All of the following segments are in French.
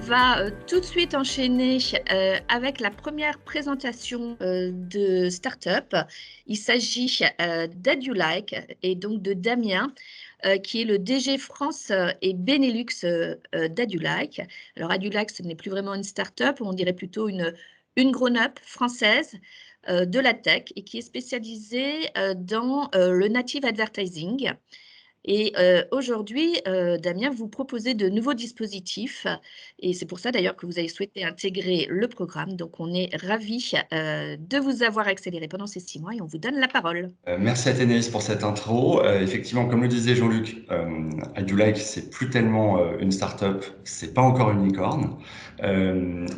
va tout de suite enchaîner avec la première présentation de start-up. Il s'agit d'Adulike et donc de Damien, qui est le DG France et Benelux d'Adulike. Alors Adulike, ce n'est plus vraiment une start-up, on dirait plutôt une grown-up française de la tech et qui est spécialisée dans le native advertising. Et aujourd'hui, Damien, vous proposez de nouveaux dispositifs et c'est pour ça d'ailleurs que vous avez souhaité intégrer le programme. Donc, on est ravis de vous avoir accéléré pendant ces 6 mois et on vous donne la parole. Merci Athénaïs pour cette intro. Effectivement, comme le disait Jean-Luc, Adulike, c'est plus tellement une start-up, c'est pas encore une licorne.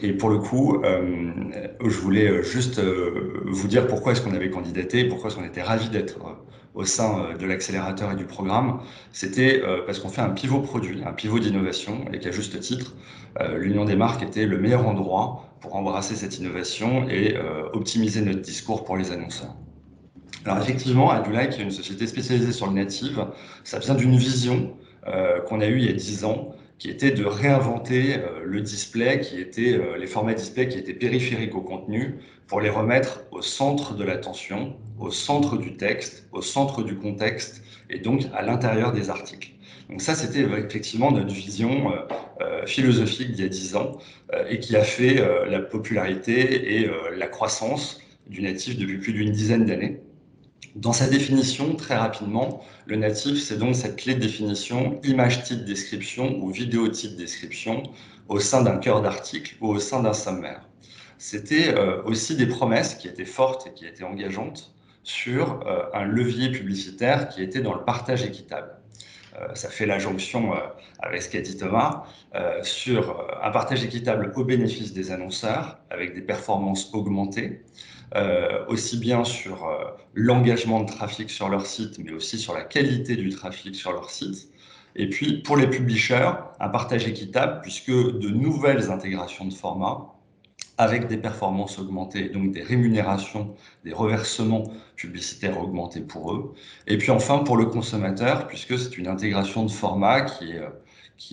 Et pour le coup, je voulais juste vous dire pourquoi est-ce qu'on avait candidaté, pourquoi est-ce qu'on était ravis d'être au sein de l'accélérateur et du programme. C'était parce qu'on fait un pivot produit, un pivot d'innovation, et qu'à juste titre, l'Union des marques était le meilleur endroit pour embrasser cette innovation et optimiser notre discours pour les annonceurs. Alors effectivement, Adulike, qui est une société spécialisée sur le native, ça vient d'une vision qu'on a eue il y a 10 ans, qui était de réinventer le display, les formats display qui étaient périphériques au contenu, pour les remettre au centre de l'attention, au centre du texte, au centre du contexte, et donc à l'intérieur des articles. Donc ça, c'était effectivement notre vision philosophique d'il y a 10 ans, et qui a fait la popularité et la croissance du native depuis plus d'une dizaine d'années. Dans sa définition, très rapidement, le natif, c'est donc cette clé de définition image titre description ou vidéo titre description au sein d'un cœur d'article ou au sein d'un sommaire. C'était aussi des promesses qui étaient fortes et qui étaient engageantes sur un levier publicitaire qui était dans le partage équitable. Ça fait la jonction avec ce qu'a dit Thomas, sur un partage équitable au bénéfice des annonceurs, avec des performances augmentées, aussi bien sur l'engagement de trafic sur leur site, mais aussi sur la qualité du trafic sur leur site. Et puis, pour les publishers, un partage équitable, puisque de nouvelles intégrations de formats, avec des performances augmentées, donc des rémunérations, des reversements publicitaires augmentés pour eux. Et puis enfin, pour le consommateur, puisque c'est une intégration de format qui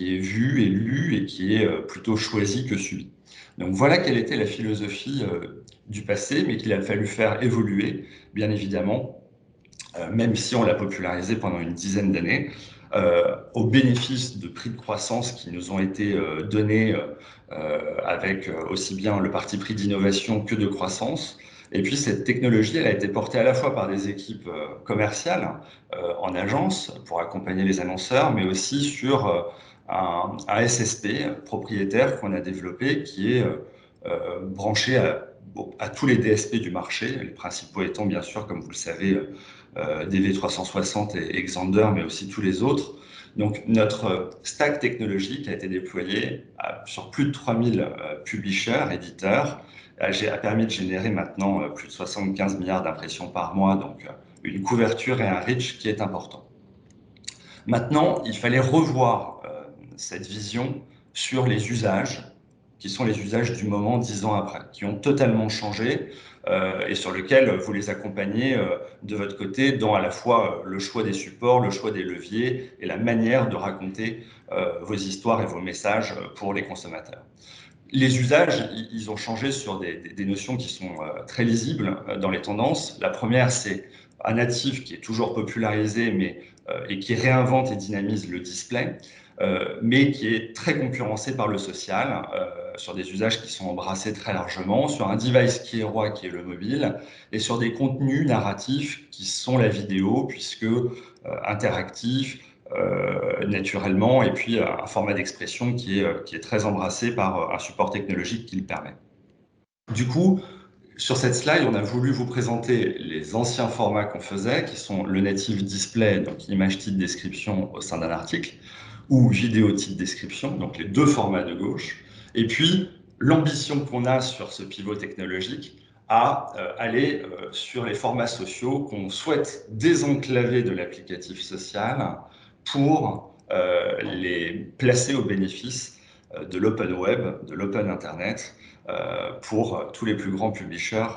est vue et lue et qui est plutôt choisie que subie. Donc voilà quelle était la philosophie du passé, mais qu'il a fallu faire évoluer, bien évidemment, même si on l'a popularisé pendant une dizaine d'années, au bénéfice de prix de croissance qui nous ont été donnés avec aussi bien le parti pris d'innovation que de croissance. Et puis cette technologie, elle a été portée à la fois par des équipes commerciales en agence pour accompagner les annonceurs, mais aussi sur un SSP propriétaire qu'on a développé qui est branché à tous les DSP du marché, les principaux étant bien sûr, comme vous le savez, DV360 et Xandr, mais aussi tous les autres. Donc notre stack technologique a été déployé sur plus de 3000 publishers, éditeurs, a permis de générer maintenant plus de 75 milliards d'impressions par mois, donc une couverture et un reach qui est important. Maintenant, il fallait revoir cette vision sur les usages, qui sont les usages du moment 10 ans après, qui ont totalement changé et sur lesquels vous les accompagnez de votre côté dans à la fois le choix des supports, le choix des leviers et la manière de raconter vos histoires et vos messages pour les consommateurs. Les usages, ils ont changé sur des notions qui sont très lisibles dans les tendances. La première, c'est un natif qui est toujours popularisé et qui réinvente et dynamise le display, mais qui est très concurrencé par le social, sur des usages qui sont embrassés très largement, sur un device qui est roi, qui est le mobile, et sur des contenus narratifs qui sont la vidéo, puisque interactifs, naturellement, et puis un format d'expression qui est très embrassé par un support technologique qui le permet. Du coup, sur cette slide, on a voulu vous présenter les anciens formats qu'on faisait, qui sont le native display, donc image titre description au sein d'un article, ou vidéo titre description, donc les deux formats de gauche, et puis l'ambition qu'on a sur ce pivot technologique à aller sur les formats sociaux qu'on souhaite désenclaver de l'applicatif social pour les placer au bénéfice de l'open web, de l'open internet, pour tous les plus grands publishers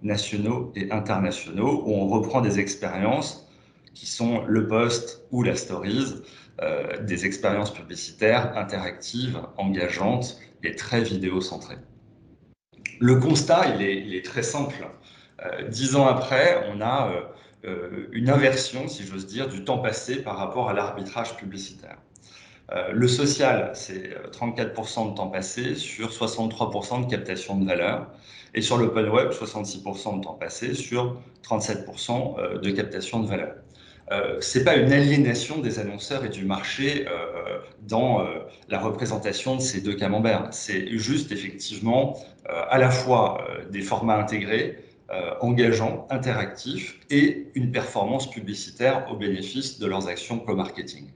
nationaux et internationaux, où on reprend des expériences qui sont le post ou la stories, des expériences publicitaires interactives, engageantes et très vidéo-centrées. Le constat, il est très simple. 10 ans après, on a une inversion, si j'ose dire, du temps passé par rapport à l'arbitrage publicitaire. Le social, c'est 34% de temps passé sur 63% de captation de valeur. Et sur l'open web, 66% de temps passé sur 37% de captation de valeur. Ce n'est pas une aliénation des annonceurs et du marché dans la représentation de ces deux camemberts. C'est juste effectivement à la fois des formats intégrés, engageants, interactifs et une performance publicitaire au bénéfice de leurs actions co-marketing.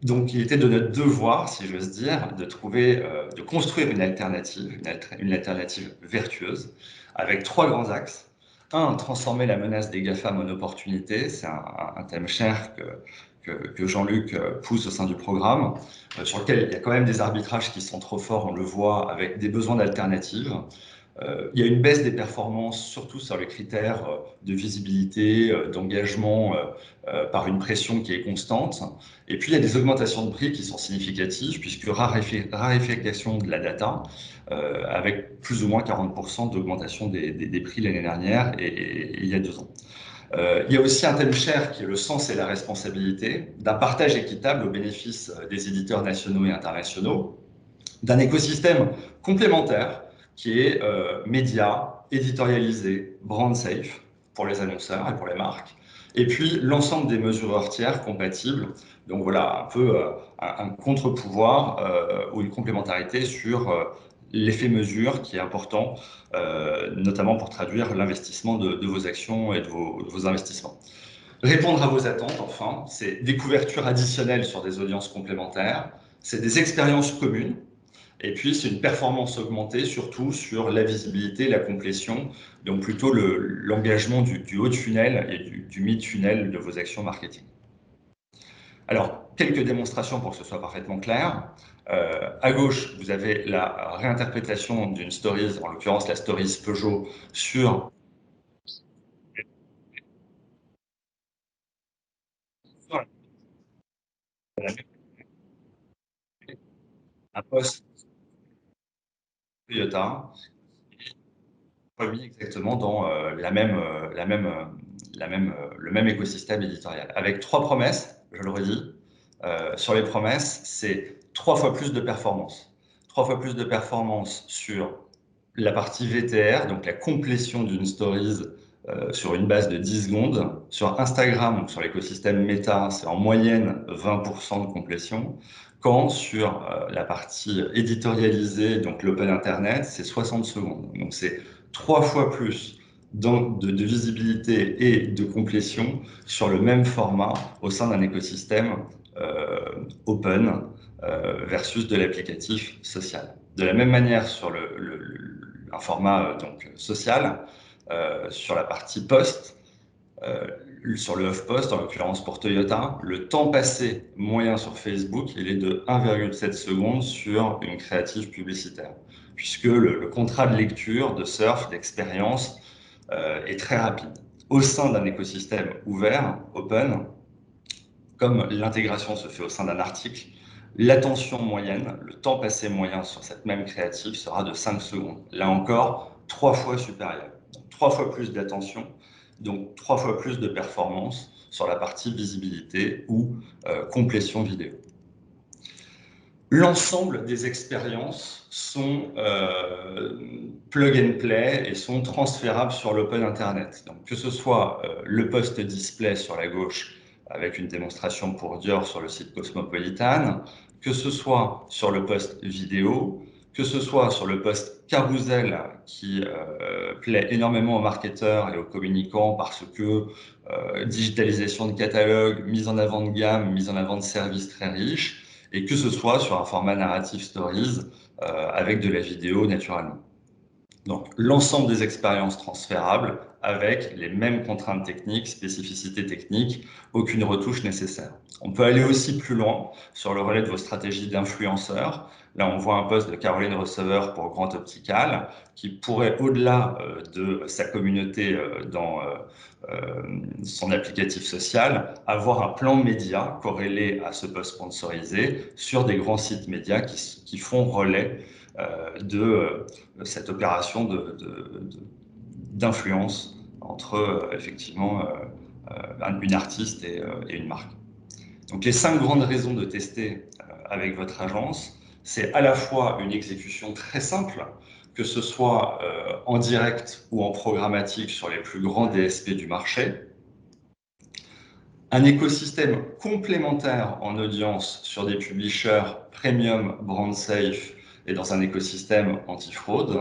Donc, il était de notre devoir, si j'ose dire, de construire une alternative vertueuse, avec 3 grands axes. Un, transformer la menace des GAFAM en opportunité. C'est un thème cher que Jean-Luc pousse au sein du programme, sur lequel il y a quand même des arbitrages qui sont trop forts, on le voit, avec des besoins d'alternatives. Il y a une baisse des performances, surtout sur les critères de visibilité, d'engagement par une pression qui est constante. Et puis, il y a des augmentations de prix qui sont significatives, puisque raréfaction de la data, avec plus ou moins 40% d'augmentation des prix l'année dernière et il y a 2 ans. Il y a aussi un thème cher qui est le sens et la responsabilité, d'un partage équitable au bénéfice des éditeurs nationaux et internationaux, d'un écosystème complémentaire qui est média, éditorialisé, brand safe pour les annonceurs et pour les marques, et puis l'ensemble des mesures heurtières compatibles. Donc voilà, un peu un contre-pouvoir ou une complémentarité sur l'effet mesure qui est important, notamment pour traduire l'investissement de vos actions et de vos investissements. Répondre à vos attentes, enfin, c'est des couvertures additionnelles sur des audiences complémentaires, c'est des expériences communes, et puis c'est une performance augmentée, surtout sur la visibilité, la complétion, donc plutôt l'engagement du haut de funnel et du mid-funnel de vos actions marketing. Alors, quelques démonstrations pour que ce soit parfaitement clair. À gauche, vous avez la réinterprétation d'une stories, en l'occurrence la stories Peugeot, sur un post Toyota, remis exactement dans le même écosystème éditorial. Avec 3 promesses, je le redis. Sur les promesses, c'est 3 fois plus de performance. 3 fois plus de performance sur la partie VTR, donc la complétion d'une stories sur une base de 10 secondes. Sur Instagram, donc sur l'écosystème Meta, c'est en moyenne 20% de complétion. Quand sur la partie éditorialisée, donc l'open internet, c'est 60 secondes. Donc c'est 3 fois plus de visibilité et de complétion sur le même format au sein d'un écosystème open versus de l'applicatif social. De la même manière sur un format donc social, sur la partie post, sur le HuffPost, en l'occurrence pour Toyota, le temps passé moyen sur Facebook, il est de 1,7 secondes sur une créative publicitaire, puisque le contrat de lecture, de surf, d'expérience est très rapide. Au sein d'un écosystème ouvert, open, comme l'intégration se fait au sein d'un article, l'attention moyenne, le temps passé moyen sur cette même créative sera de 5 secondes. Là encore, 3 fois supérieur. Donc, 3 fois plus d'attention, donc 3 fois plus de performance sur la partie visibilité ou complétion vidéo. L'ensemble des expériences sont plug and play et sont transférables sur l'open internet. Donc, que ce soit le post display sur la gauche avec une démonstration pour Dior sur le site Cosmopolitan, que ce soit sur le post vidéo, que ce soit sur le post carousel qui plaît énormément aux marketeurs et aux communicants parce que digitalisation de catalogue, mise en avant de gamme, mise en avant de services très riches, et que ce soit sur un format narrative stories avec de la vidéo naturellement. Donc, l'ensemble des expériences transférables avec les mêmes contraintes techniques, spécificités techniques, aucune retouche nécessaire. On peut aller aussi plus loin sur le relais de vos stratégies d'influenceurs. Là, on voit un post de Caroline Receveur pour Grand Optical qui pourrait, au-delà de sa communauté dans son applicatif social, avoir un plan média corrélé à ce post sponsorisé sur des grands sites médias qui font relais de cette opération d'influence entre effectivement une artiste et une marque. Donc les 5 grandes raisons de tester avec votre agence, c'est à la fois une exécution très simple, que ce soit en direct ou en programmatique sur les plus grands DSP du marché, un écosystème complémentaire en audience sur des publishers premium, brand safe et dans un écosystème anti-fraude,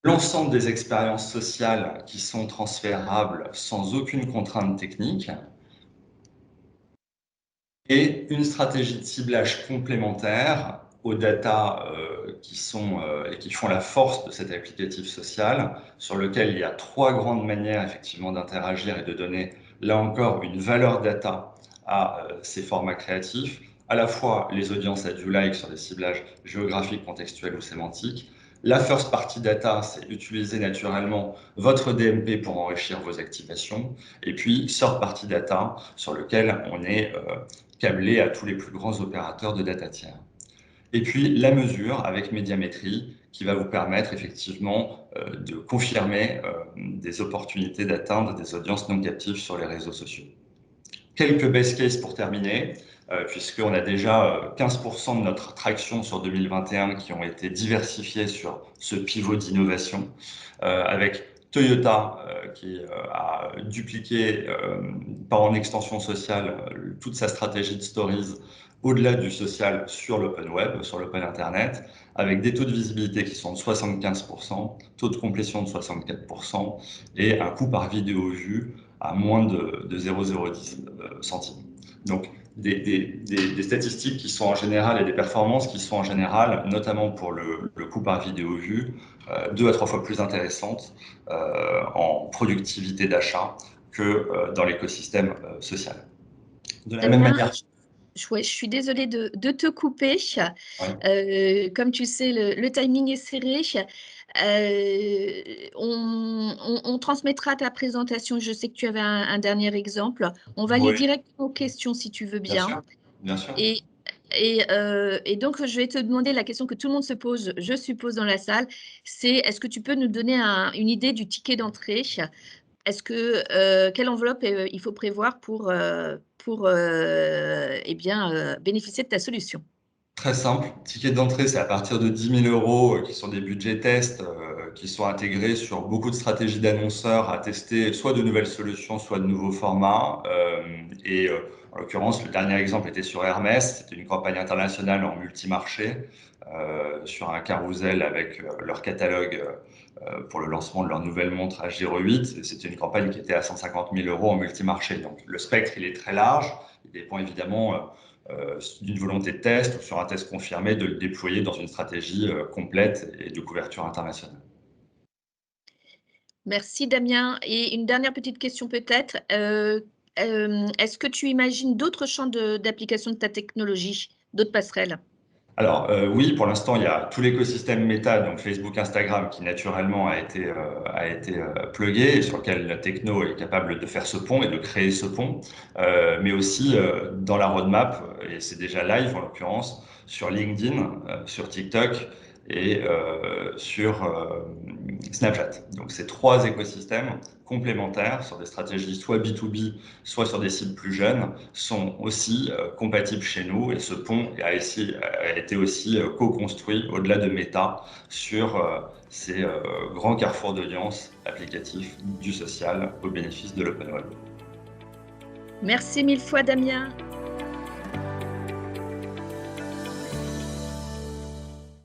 l'ensemble des expériences sociales qui sont transférables sans aucune contrainte technique et une stratégie de ciblage complémentaire aux data qui sont et qui font la force de cet applicatif social, sur lequel il y a 3 grandes manières effectivement d'interagir et de donner là encore une valeur data à ces formats créatifs, à la fois les audiences ad you like sur des ciblages géographiques, contextuels ou sémantiques. La first party data, c'est utiliser naturellement votre DMP pour enrichir vos activations. Et puis third party data, sur lequel on est câblé à tous les plus grands opérateurs de data tiers. Et puis la mesure avec médiamétrie qui va vous permettre effectivement de confirmer des opportunités d'atteindre des audiences non captives sur les réseaux sociaux. Quelques best cases pour terminer, puisqu'on a déjà 15% de notre traction sur 2021 qui ont été diversifiés sur ce pivot d'innovation, avec Toyota qui a dupliqué par en extension sociale toute sa stratégie de stories au-delà du social sur l'open web, sur l'open internet, avec des taux de visibilité qui sont de 75%, taux de complétion de 64% et un coût par vidéo vue à moins de 0,010 centimes. Donc, des statistiques qui sont en général et des performances qui sont en général, notamment pour le coût par vidéo vue, 2 à 3 fois plus intéressantes en productivité d'achat que dans l'écosystème social. De la même manière. Je suis désolée de te couper. Ouais. Comme tu sais, le timing est serré. On transmettra ta présentation. Je sais que tu avais un dernier exemple. On va aller Oui, directement aux questions si tu veux bien bien. sûr, bien sûr. Et donc, je vais te demander la question que tout le monde se pose, je suppose, dans la salle, c'est est-ce que tu peux nous donner une idée du ticket d'entrée? Est-ce que quelle enveloppe il faut prévoir pour eh bien, bénéficier de ta solution? Très simple. Ticket d'entrée, c'est à partir de 10 000 € qui sont des budgets tests qui sont intégrés sur beaucoup de stratégies d'annonceurs à tester soit de nouvelles solutions, soit de nouveaux formats. En l'occurrence, le dernier exemple était sur Hermès. C'était une campagne internationale en multimarché sur un carrousel avec leur catalogue pour le lancement de leur nouvelle montre H08. C'était une campagne qui était à 150 000 € en multimarché. Donc le spectre, il est très large. Il dépend évidemment d'une volonté de test ou sur un test confirmé de le déployer dans une stratégie complète et de couverture internationale. Merci Damien et une dernière petite question peut-être, est-ce que tu imagines d'autres champs d'application de ta technologie, d'autres passerelles? Alors oui, pour l'instant, il y a tout l'écosystème Meta, donc Facebook, Instagram, qui naturellement a été plugué et sur lequel la techno est capable de faire ce pont et de créer ce pont, mais aussi dans la roadmap, et c'est déjà live en l'occurrence, sur LinkedIn, sur TikTok et sur Snapchat. Donc ces 3 écosystèmes complémentaires sur des stratégies soit B2B, soit sur des cibles plus jeunes, sont aussi compatibles chez nous et ce pont a été aussi co-construit au-delà de Meta sur ces grands carrefours d'audience applicatifs du social au bénéfice de l'open web. Merci mille fois Damien.